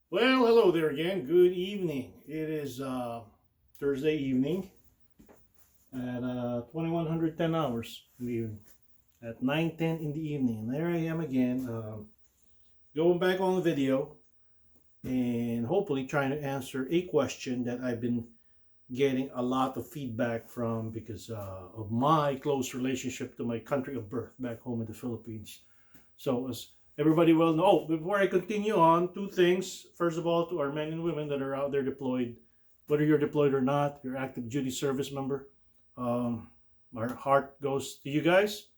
Well, hello there again. Good evening. It is Thursday evening at 2110 hours in the evening. At 9:10 in the evening. And there I am again, going back on the video and hopefully trying to answer a question that I've been getting a lot of feedback from because of my close relationship to my country of birth back home in the Philippines. So, as everybody will know, before I continue on, two things. First of all, to our men and women that are out there deployed, whether you're deployed or not, you're active duty service member. Um, our heart goes to you guys.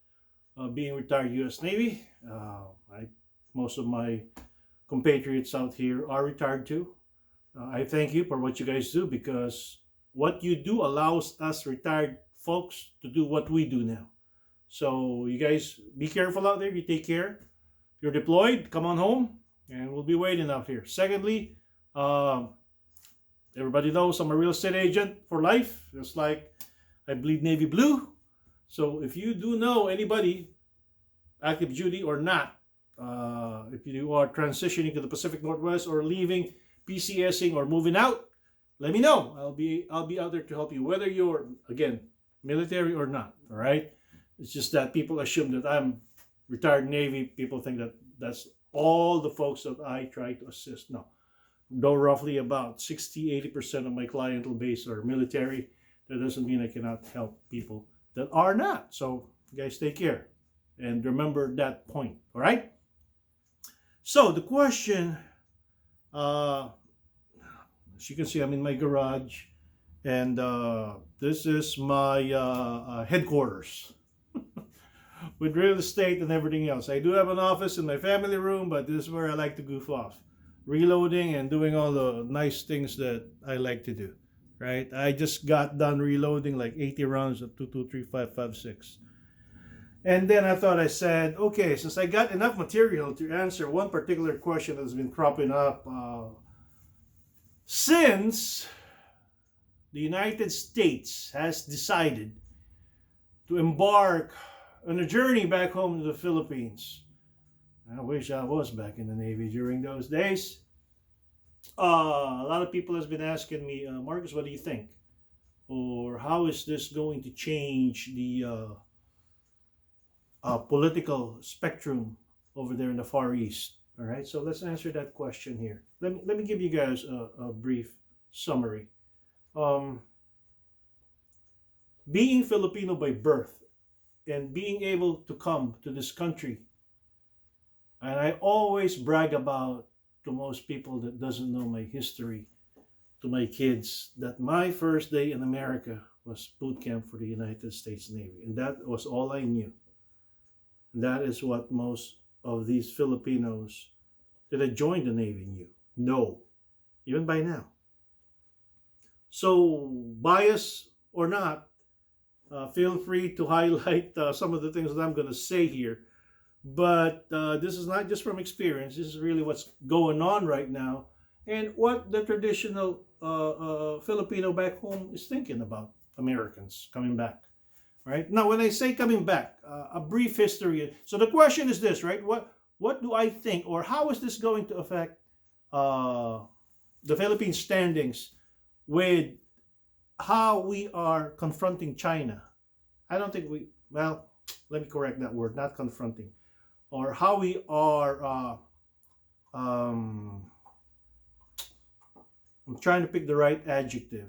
Being retired U.S. Navy, most of my compatriots out here are retired too. I thank you for what you guys do because what you do allows us retired folks to do what we do now. So you guys be careful out there. You take care. If you're deployed, come on home, and we'll be waiting out here. Secondly, um, everybody knows I'm a real estate agent for life, just like I bleed navy blue. So if you do know anybody, active duty or not, if you are transitioning to the Pacific Northwest or leaving, PCSing or moving out, let me know. I'll be out there to help you, whether you're again military or not. All right. It's just that people assume that I'm retired Navy. People think that that's all the folks that I try to assist. No, though roughly about 60-80% of my clientele base are military, that doesn't mean I cannot help people that are not. So, guys, take care and remember that point. All right. So the question, uh, as you can see, I'm in my garage, and this is my headquarters with real estate and everything else. I do have an office in my family room, but this is where I like to goof off, reloading and doing all the nice things that I like to do. Right? I just got done reloading like 80 rounds of 223-556. And then I said, okay, since I got enough material to answer one particular question that's been cropping up, since the United States has decided to embark on a journey back home to the Philippines. I wish I was back in the Navy during those days. A lot of people has been asking me, Marcus, what do you think? Or how is this going to change the political spectrum over there in the Far East? All right, so let's answer that question here. Let me give you guys a brief summary. Um, Being Filipino by birth and being able to come to this country, and I always brag about to most people that doesn't know my history, to my kids, that my first day in America was boot camp for the United States Navy, and that was all I knew. And that is what most of these Filipinos that had joined the Navy knew. No, even by now. So, bias or not, feel free to highlight some of the things that I'm going to say here. But this is not just from experience. This is really what's going on right now and what the traditional Filipino back home is thinking about Americans coming back. Right now, when I say coming back, a brief history. So the question is this, right? What do I think, or how is this going to affect the Philippine standings with how we are confronting China? I don't think we. Well, let me correct that word. Not confronting, or how we are. I'm trying to pick the right adjective.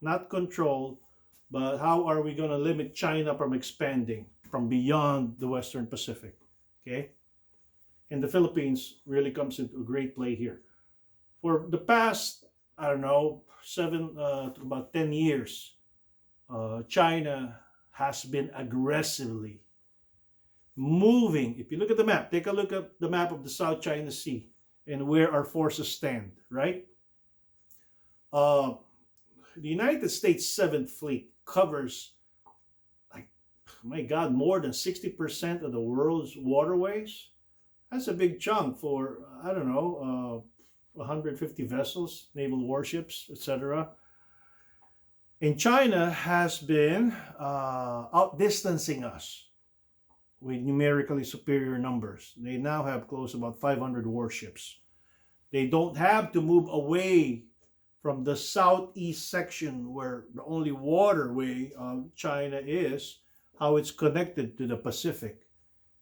Not control, but how are we going to limit China from expanding from beyond the Western Pacific? Okay? And the Philippines really comes into a great play here. For the past, I don't know, 7 to about 10 years, China has been aggressively moving. If you look at the map, take a look at the map of the South China Sea and where our forces stand, right? Uh, the United States 7th Fleet covers, like, my God, more than 60% of the world's waterways. That's a big chunk for, I don't know, 150 vessels, naval warships, etc. And China has been outdistancing us with numerically superior numbers. They now have close to about 500 warships. They don't have to move away from the southeast section where the only waterway of China is, how it's connected to the Pacific.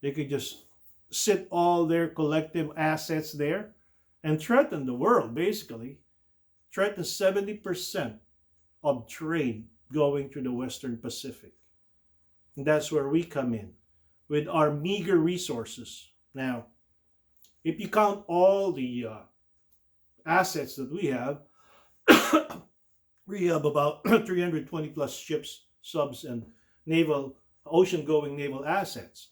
They could just sit all their collective assets there and threaten the world, basically. Threaten 70% of trade going through the Western Pacific. And that's where we come in with our meager resources. Now, if you count all the assets that we have about 320 plus ships, subs, and naval, ocean-going naval assets.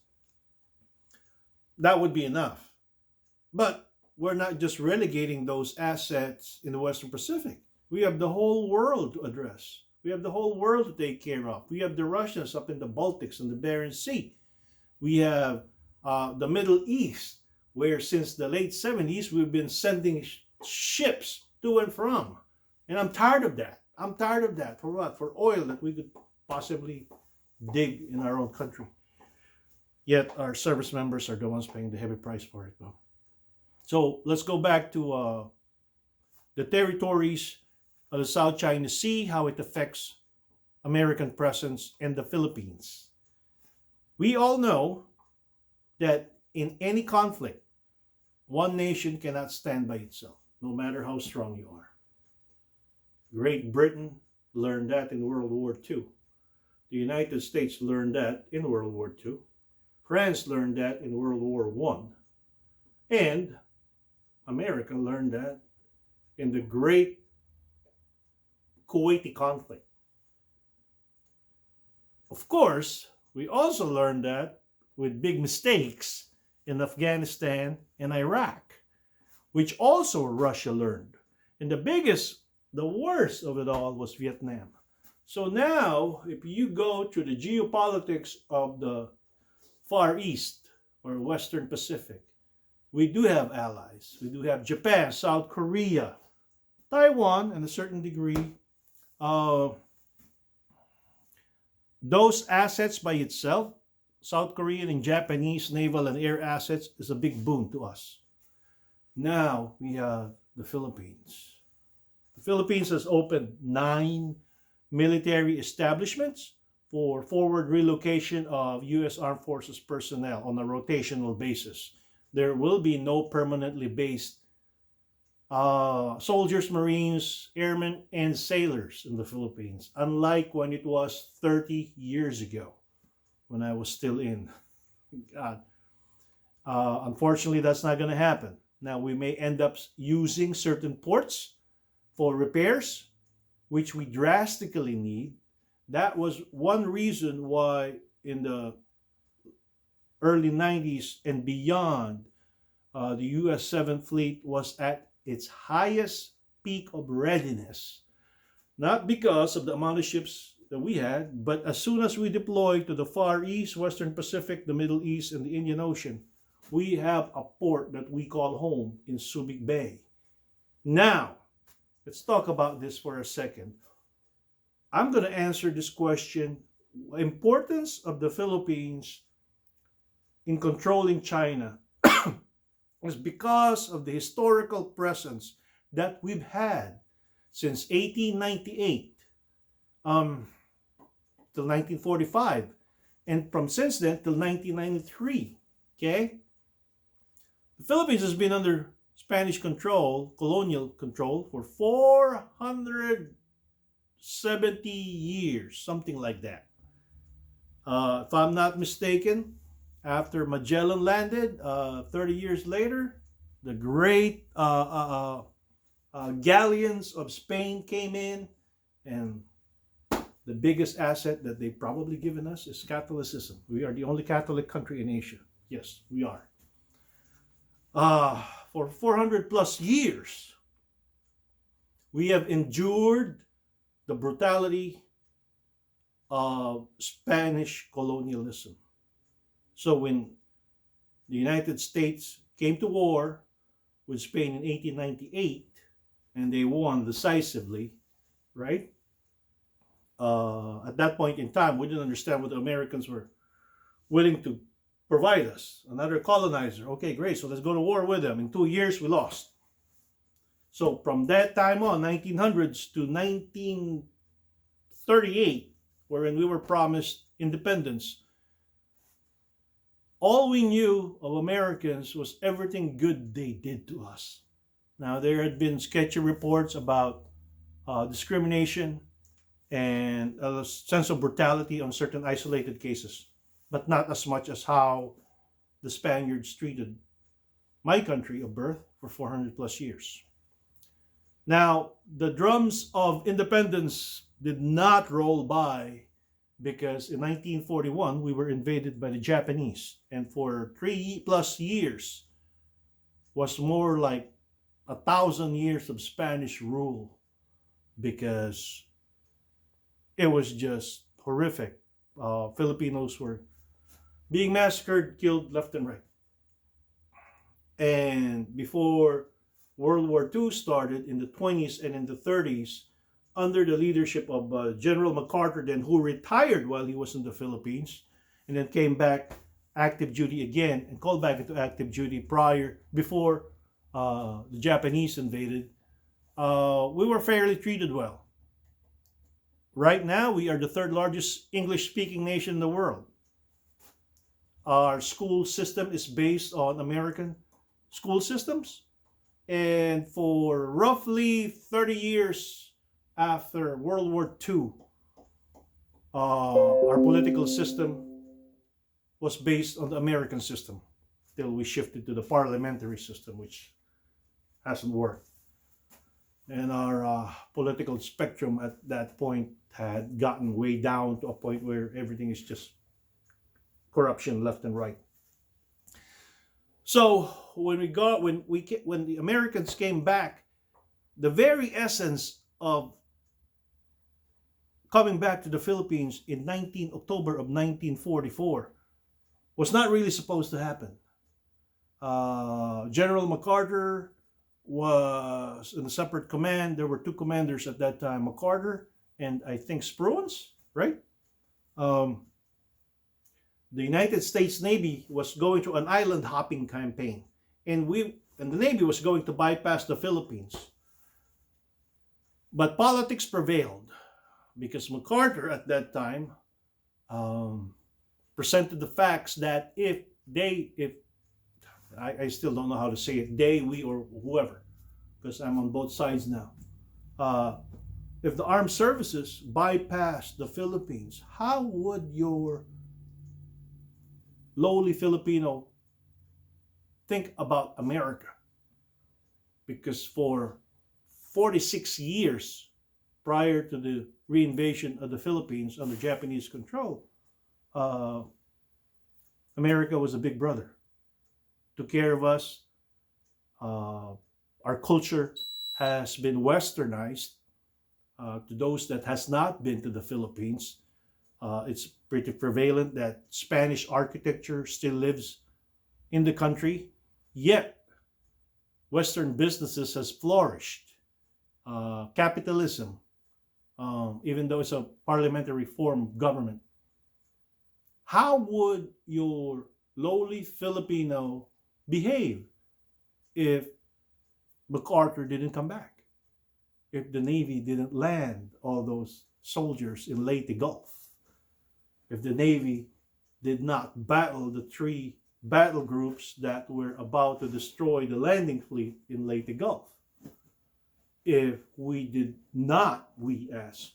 That would be enough. But we're not just relegating those assets in the Western Pacific. We have the whole world to address. We have the whole world to take care of. We have the Russians up in the Baltics and the Bering Sea. We have the Middle East, where since the late 70s, we've been sending ships to and from. And I'm tired of that. I'm tired of that. For what? For oil that we could possibly dig in our own country. Yet our service members are the ones paying the heavy price for it, though. So let's go back to the territories of the South China Sea, how it affects American presence in the Philippines. We all know that in any conflict, one nation cannot stand by itself, no matter how strong you are. Great Britain learned that in World War II. The United States learned that in World War II. France learned that in World War I. And America learned that in the great Kuwaiti conflict. Of course, we also learned that with big mistakes in Afghanistan and Iraq, which also Russia learned. And the worst of it all was Vietnam. So now, if you go to the geopolitics of the Far East or Western Pacific, we do have allies. We do have Japan, South Korea, Taiwan, and a certain degree. Those assets by itself, South Korean and Japanese naval and air assets, is a big boon to us. Now we have the Philippines. The Philippines has opened 9 military establishments for forward relocation of U.S. Armed Forces personnel on a rotational basis. There will be no permanently based soldiers, Marines, airmen, and sailors in the Philippines, unlike when it was 30 years ago when I was still in. God. Unfortunately, that's not going to happen. Now, we may end up using certain ports for repairs, which we drastically need. That was one reason why in the early 90s and beyond, the U.S. 7th Fleet was at its highest peak of readiness. Not because of the amount of ships that we had, but as soon as we deployed to the Far East, Western Pacific, the Middle East, and the Indian Ocean, we have a port that we call home in Subic Bay. Now, let's talk about this for a second. I'm going to answer this question, importance of the Philippines in controlling China is because of the historical presence that we've had since 1898 till 1945, and from since then till 1993. Okay, the Philippines has been under Spanish control, colonial control, for 470 years, something like that. If I'm not mistaken, after Magellan landed, 30 years later, the great galleons of Spain came in, and the biggest asset that they've probably given us is Catholicism. We are the only Catholic country in Asia. Yes, we are. For 400 plus years, we have endured the brutality of Spanish colonialism. So when the United States came to war with Spain in 1898, and they won decisively, right? At that point in time, we didn't understand what the Americans were willing to provide us. Another colonizer. Okay, great. So let's go to war with them. In 2 years, we lost. So from that time on, 1900s to 1938, wherein we were promised independence, all we knew of Americans was everything good they did to us. Now, there had been sketchy reports about discrimination and a sense of brutality on certain isolated cases, but not as much as how the Spaniards treated my country of birth for 400 plus years. Now, the drums of independence did not roll by because in 1941 we were invaded by the Japanese, and for 3+ years was more like 1,000 years of Spanish rule because it was just horrific. Filipinos were being massacred, killed left and right. And before World War II started in the 20s and in the 30s, under the leadership of General MacArthur, then, who retired while he was in the Philippines, and then came back active duty again and called back into active duty before the Japanese invaded, we were fairly treated well. Right now, we are the third largest English-speaking nation in the world. Our school system is based on American school systems. And for roughly 30 years after World War II, our political system was based on the American system till we shifted to the parliamentary system, which hasn't worked. And our political spectrum at that point had gotten way down to a point where everything is just corruption left and right. So when the Americans came back, the very essence of coming back to the Philippines in October of 1944 was not really supposed to happen. General MacArthur was in a separate command. There were two commanders at that time, MacArthur and I think Spruance, right? The United States Navy was going through an island hopping campaign, and the Navy was going to bypass the Philippines. But politics prevailed because MacArthur at that time presented the facts that I still don't know how to say it, we, or whoever, because I'm on both sides now. If the armed services bypassed the Philippines, how would your lowly Filipino think about America? Because for 46 years prior to the reinvasion of the Philippines under Japanese control, America was a big brother. Took care of us. Our culture has been westernized. To those that has not been to the Philippines, it's pretty prevalent that Spanish architecture still lives in the country, yet Western businesses has flourished. Capitalism, even though it's a parliamentary form of government. How would your lowly Filipino behave if MacArthur didn't come back? If the Navy didn't land all those soldiers in Leyte Gulf? If the Navy did not battle the 3 battle groups that were about to destroy the landing fleet in Leyte Gulf? If we as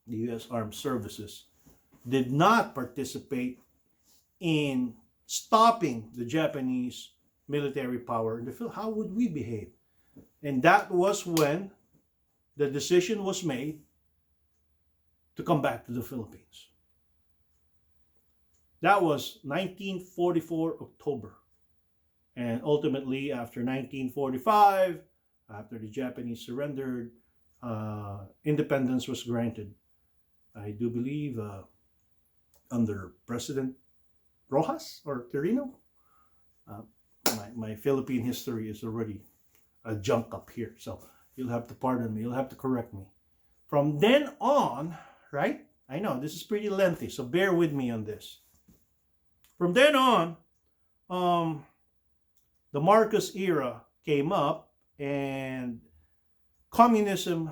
the U.S. Armed Services, did not participate in stopping the Japanese military power in the field, how would we behave? And that was when the decision was made to come back to the Philippines. That was 1944 October. And ultimately, after 1945, after the Japanese surrendered, independence was granted. I do believe under President Rojas or Quirino. My Philippine history is already a junk up here, so you'll have to pardon me. You'll have to correct me. From then on, right? I know this is pretty lengthy, so bear with me on this. From then on, the Marcos era came up, and communism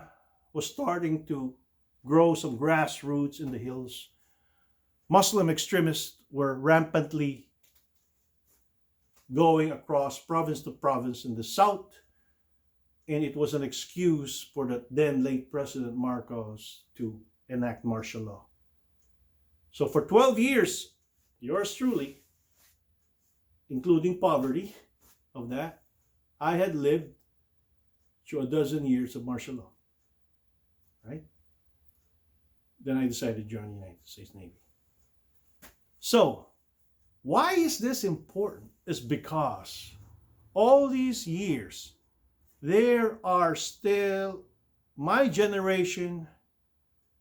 was starting to grow some grassroots in the hills. Muslim extremists were rampantly going across province to province in the south, and it was an excuse for the then late President Marcos to enact martial law. So for 12 years, yours truly, including poverty of that, I had lived through a dozen years of martial law. Right? Then I decided to join the United States Navy. So, why is this important? It's because all these years, there are still my generation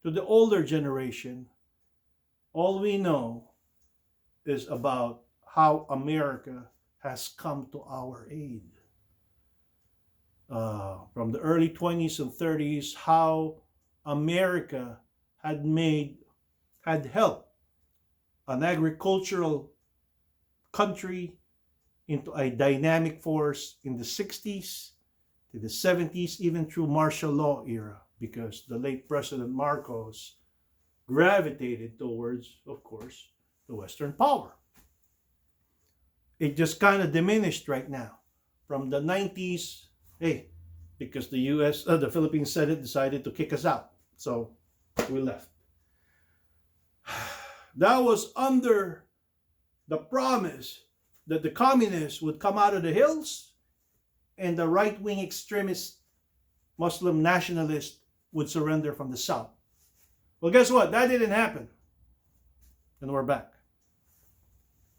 to the older generation, all we know is about how America has come to our aid. From the early 20s and 30s, how America had helped an agricultural country into a dynamic force in the 60s to the 70s, even through martial law era, because the late President Marcos gravitated towards, of course, the Western power. It just kind of diminished right now. From the 90s, because the Philippine Senate decided to kick us out. So we left. That was under the promise that the communists would come out of the hills and the right-wing extremist Muslim nationalists would surrender from the south. Well, guess what? That didn't happen. And we're back.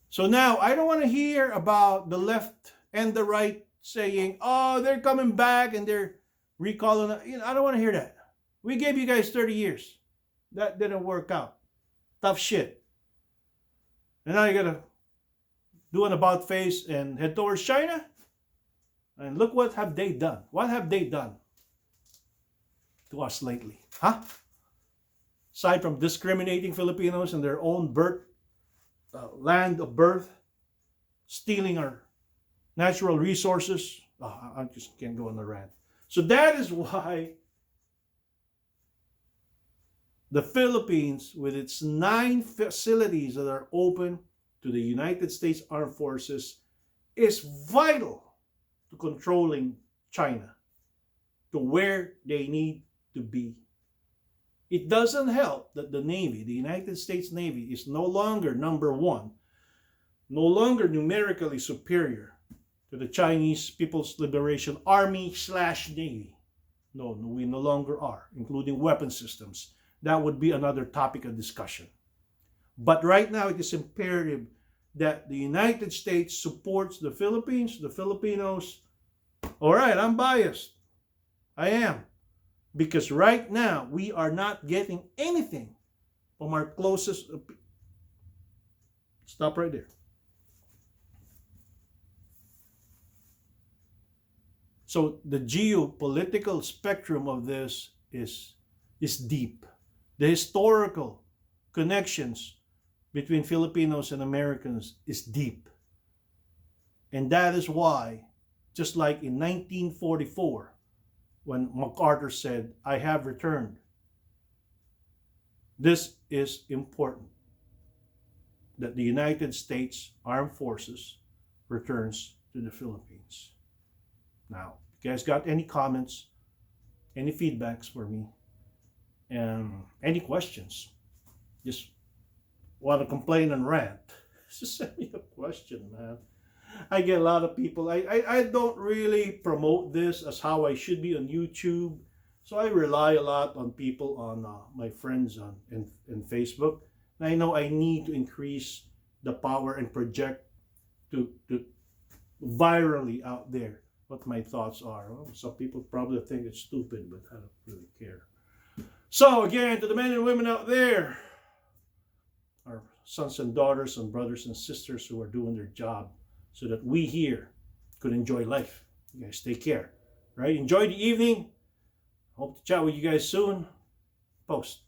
So now I don't want to hear about the left and the right saying, oh, they're coming back and they're recalling. I don't want to hear that. We gave you guys 30 years. That didn't work out. Tough shit. And now you got to do an about face and head towards China. And look what have they done. What have they done to us lately? Huh? Aside from discriminating Filipinos in their own land of birth, stealing our natural resources. I just can't go on the rant. So that is why the Philippines, with its 9 facilities that are open to the United States Armed Forces, is vital to controlling China to where they need to be. It doesn't help that the Navy, the United States Navy, is no longer number one, no longer numerically superior to the Chinese People's Liberation Army/Navy. No, we no longer are, including weapon systems. That would be another topic of discussion. But right now, it is imperative that the United States supports the Philippines, the Filipinos. All right, I'm biased. I am. Because right now, we are not getting anything from our closest... Stop right there. So the geopolitical spectrum of this is deep. The historical connections between Filipinos and Americans is deep. And that is why, just like in 1944, when MacArthur said, I have returned, this is important, that the United States Armed Forces returns to the Philippines. Now, if you guys got any comments, any feedbacks for me, and any questions, just want to complain and rant, just send me a question, man. I get a lot of people. I don't really promote this as how I should be on YouTube. So I rely a lot on people, on my friends in Facebook. And I know I need to increase the power and project to virally out there what my thoughts are. Well, some people probably think it's stupid, but I don't really care. So again, to the men and women out there, our sons and daughters and brothers and sisters who are doing their job so that we here could enjoy life. You guys take care, right? Enjoy the evening. Hope to chat with you guys soon. Post.